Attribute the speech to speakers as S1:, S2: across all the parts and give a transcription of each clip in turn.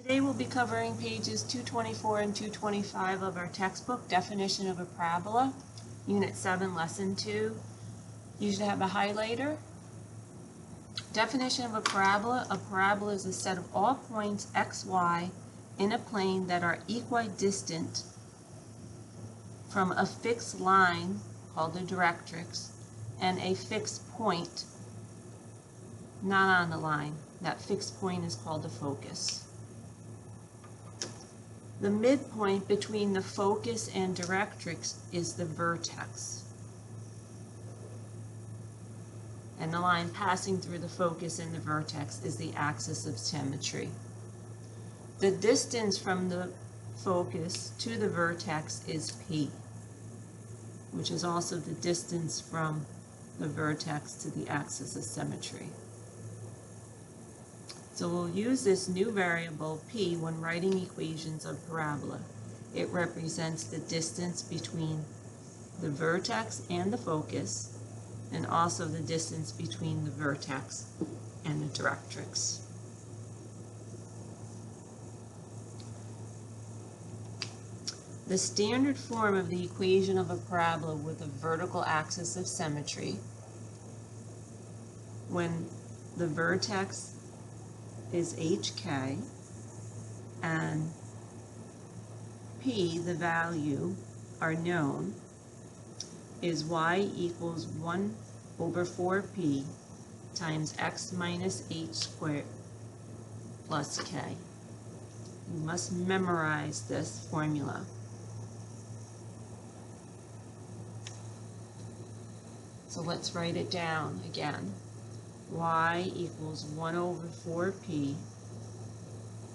S1: Today we'll be covering pages 224 and 225 of our textbook, Definition of a Parabola, Unit 7, Lesson 2. You should have a highlighter. Definition of a parabola is a set of all points x, y in a plane that are equidistant from a fixed line, called the directrix, and a fixed point not on the line. That fixed point is called the focus. The midpoint between the focus and directrix is the vertex. And the line passing through the focus and the vertex is the axis of symmetry. The distance from the focus to the vertex is P, which is also the distance from the vertex to the axis of symmetry. So we'll use this new variable P when writing equations of parabola. It represents the distance between the vertex and the focus, and also the distance between the vertex and the directrix. The standard form of the equation of a parabola with a vertical axis of symmetry, when the vertex is HK and P, the value, are known, is y equals 1 over 4p times x minus h squared plus k. You must memorize this formula. So let's write it down again. Y equals 1 over 4p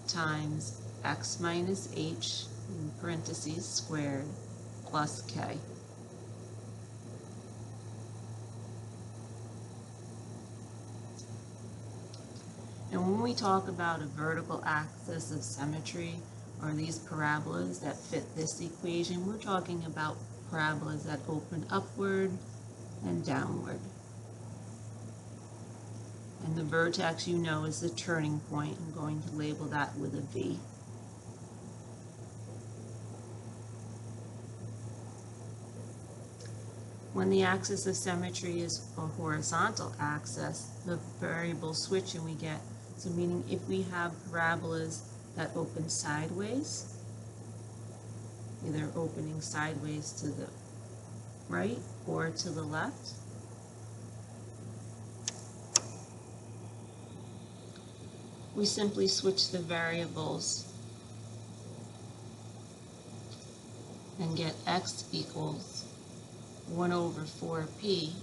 S1: times x minus h, in parentheses, squared, plus k. And when we talk about a vertical axis of symmetry, or these parabolas that fit this equation, we're talking about parabolas that open upward and downward. And the vertex, you know, is the turning point. I'm going to label that with a V. When the axis of symmetry is a horizontal axis, the variables switch and we get, so meaning if we have parabolas that open sideways, either opening sideways to the right or to the left, we simply switch the variables and get x equals 1 over 4p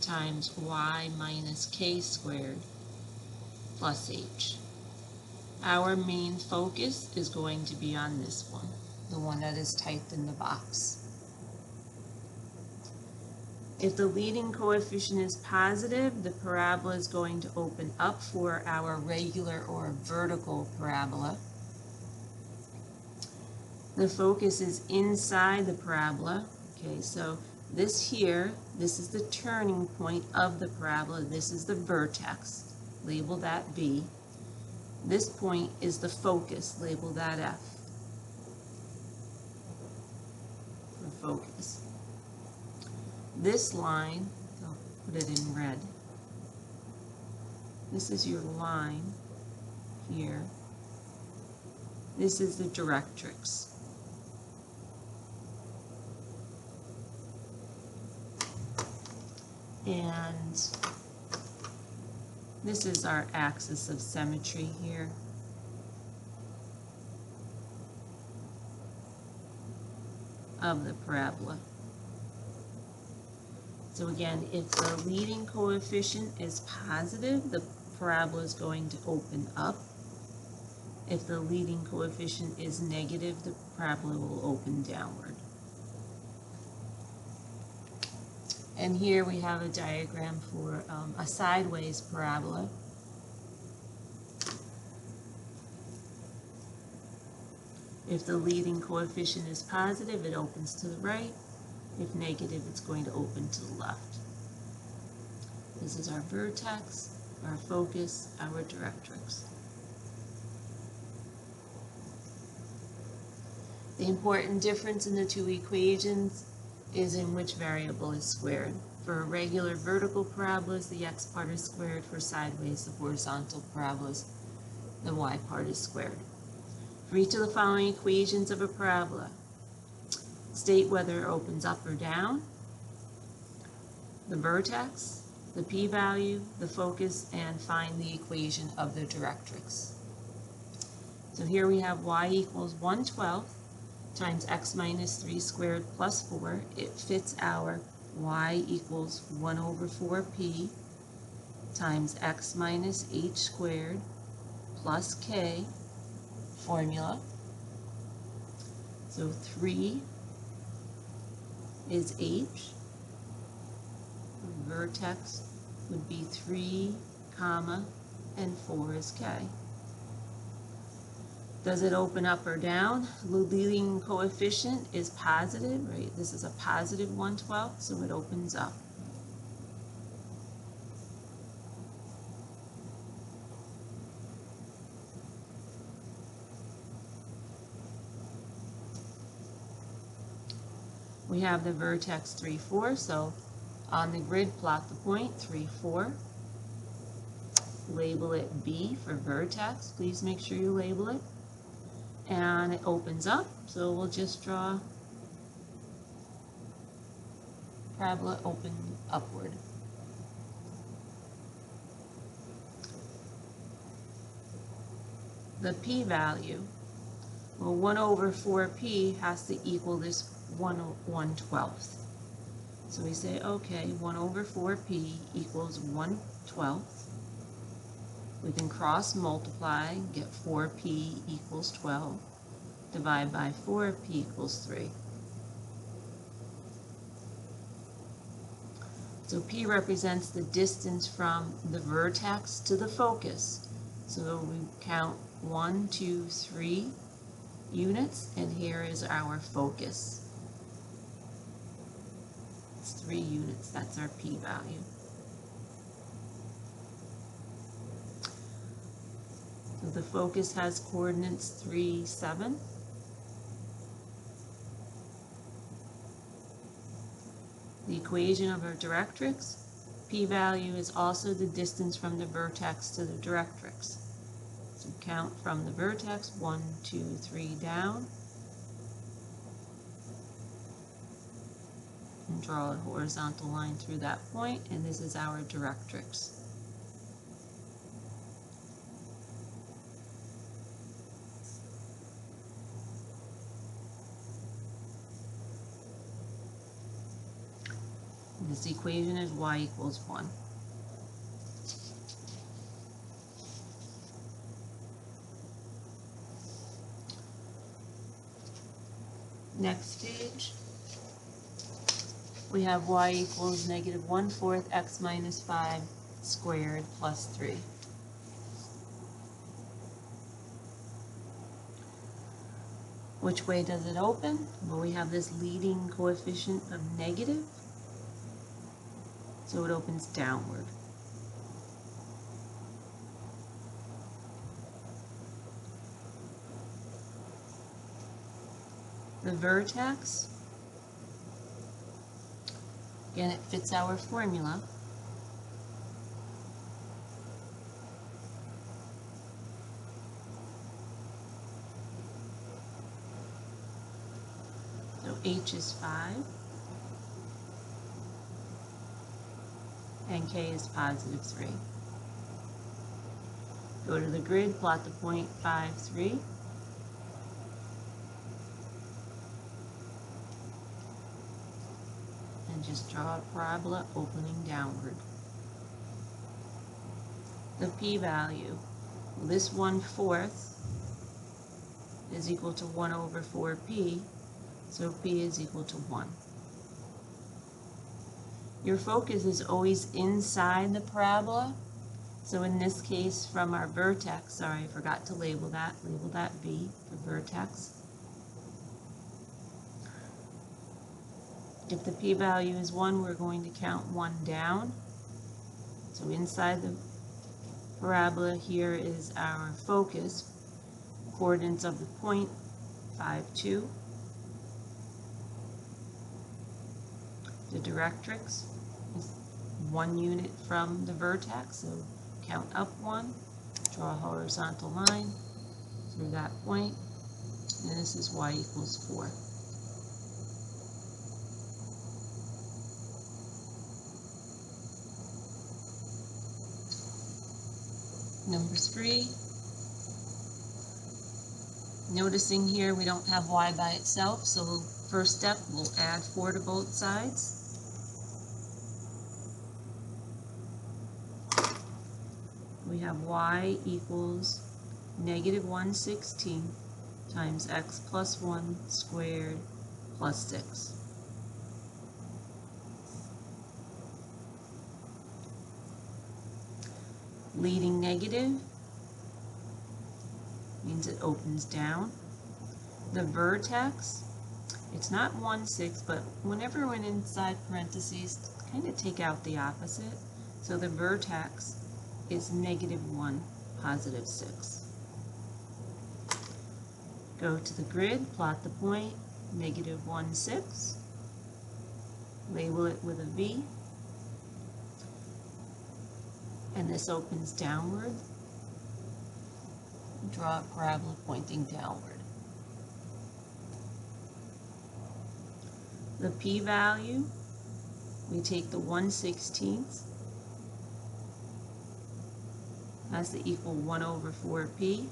S1: times y minus k squared plus h. Our main focus is going to be on this one, the one that is typed in the box. If the leading coefficient is positive, the parabola is going to open up for our regular or vertical parabola. The focus is inside the parabola. Okay, so this here, this is the turning point of the parabola. This is the vertex. Label that V. This point is the focus. Label that F for focus. This line, I'll put it in red. This is your line here. This is the directrix. And this is our axis of symmetry here. Of the parabola. So again, if the leading coefficient is positive, the parabola is going to open up. If the leading coefficient is negative, the parabola will open downward. And here we have a diagram for a sideways parabola. If the leading coefficient is positive, it opens to the right. If negative, it's going to open to the left. This is our vertex, our focus, our directrix. The important difference in the two equations is in which variable is squared. For regular vertical parabolas, the x part is squared. For sideways, the horizontal parabolas, the y part is squared. For each of the following equations of a parabola, state whether it opens up or down, the vertex, the p-value, the focus, and find the equation of the directrix. So here we have y equals 1/12 times x minus 3 squared plus 4. It fits our y equals 1/4p times x minus h squared plus k formula. So 3 is h. Vertex would be 3, comma, and 4 is k. Does it open up or down? The leading coefficient is positive, right? This is a positive 1/12, so it opens up. We have the vertex 3, 4, so on the grid plot the point 3, 4. Label it B for vertex. Please make sure you label it. And it opens up, so we'll just draw parabola open upward. The p-value, well, 1/4p has to equal this 1/12. So we say, okay, 1/4p equals 1/12. We can cross multiply, get 4p equals 12. Divide by 4, p equals 3. So p represents the distance from the vertex to the focus. So we count 1, 2, 3 units, and here is our focus. It's 3 units, that's our p-value. So the focus has coordinates 3, 7. The equation of our directrix, p-value is also the distance from the vertex to the directrix. So count from the vertex, 1, 2, 3 down, and draw a horizontal line through that point, and this is our directrix. This equation is y equals 1. Next page, we have y equals -1/4 x minus 5 squared plus 3. Which way does it open? Well, we have this leading coefficient of negative, so it opens downward. The vertex, again, it fits our formula. So h is 5, and k is positive 3. Go to the grid, plot the point 5, 3. And just draw a parabola opening downward. The p-value, this 1/4 is equal to 1/4p, so p is equal to 1. Your focus is always inside the parabola, so in this case from our vertex, sorry, I forgot to label that V for vertex. If the p-value is 1, we're going to count 1 down. So inside the parabola, here is our focus. Coordinates of the point, 5, 2. The directrix is 1 unit from the vertex, so count up 1, draw a horizontal line through that point, and this is y equals 4. Number 3, noticing here we don't have y by itself, so first step we'll add 4 to both sides. We have y equals negative 1/16 times x plus 1 squared plus 6. Leading negative means it opens down. The vertex, it's not 1/6, but whenever we're inside parentheses, kind of take out the opposite. So the vertex is negative 1, positive 6. Go to the grid, plot the point, negative 1/6. Label it with a V. And this opens downward. Draw a parabola pointing downward. The p-value, we take the 1/16 has to equal 1 over 4p.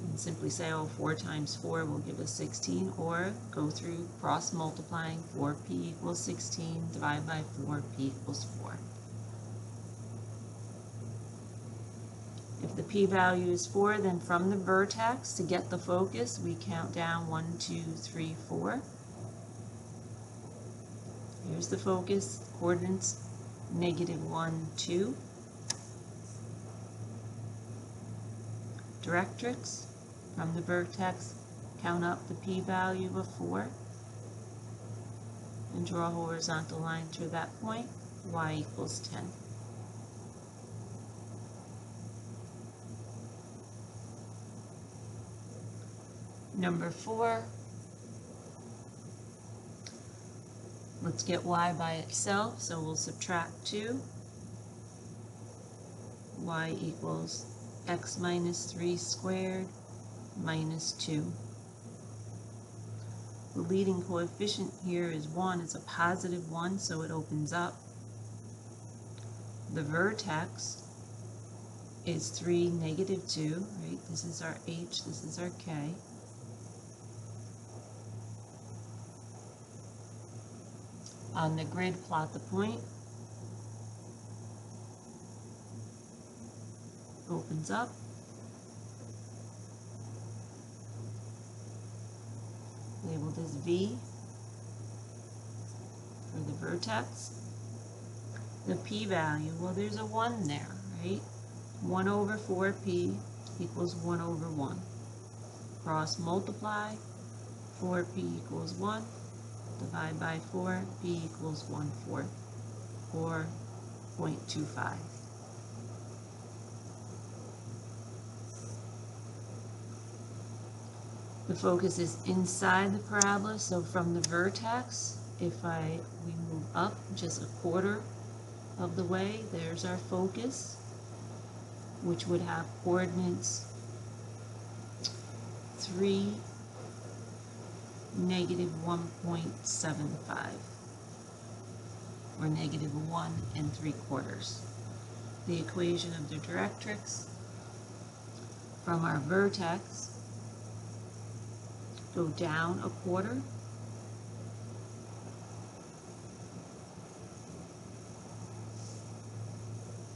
S1: And simply say, oh, 4 times 4 will give us 16, or go through cross multiplying. 4p equals 16, divide by 4p equals 4. If the p-value is 4, then from the vertex, to get the focus, we count down 1, 2, 3, 4. Here's the focus, coordinates negative 1, 2. Directrix, from the vertex, count up the p-value of 4 and draw a horizontal line through that point, y equals 10. Number 4, let's get y by itself, so we'll subtract 2. Y equals x minus 3 squared minus 2. The leading coefficient here is 1. It's a positive 1, so it opens up. The vertex is 3, negative 2, right? This is our h, this is our k. On the grid, plot the point. Opens up. Labeled as V for the vertex. The p-value, well, there's a 1 there, right? 1 over 4p equals 1 over 1. Cross multiply, 4p equals 1. Divide by 4, p equals 1/4, or 0.25. The focus is inside the parabola, so from the vertex, if we move up just a quarter of the way, there's our focus, which would have coordinates 3, negative 1.75, or negative 1 3/4. The equation of the directrix from our vertex, go down a quarter,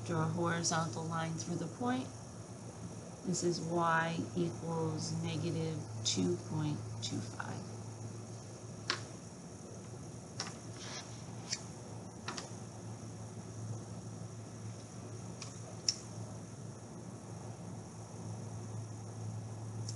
S1: draw a horizontal line through the point. This is y equals negative 2.25.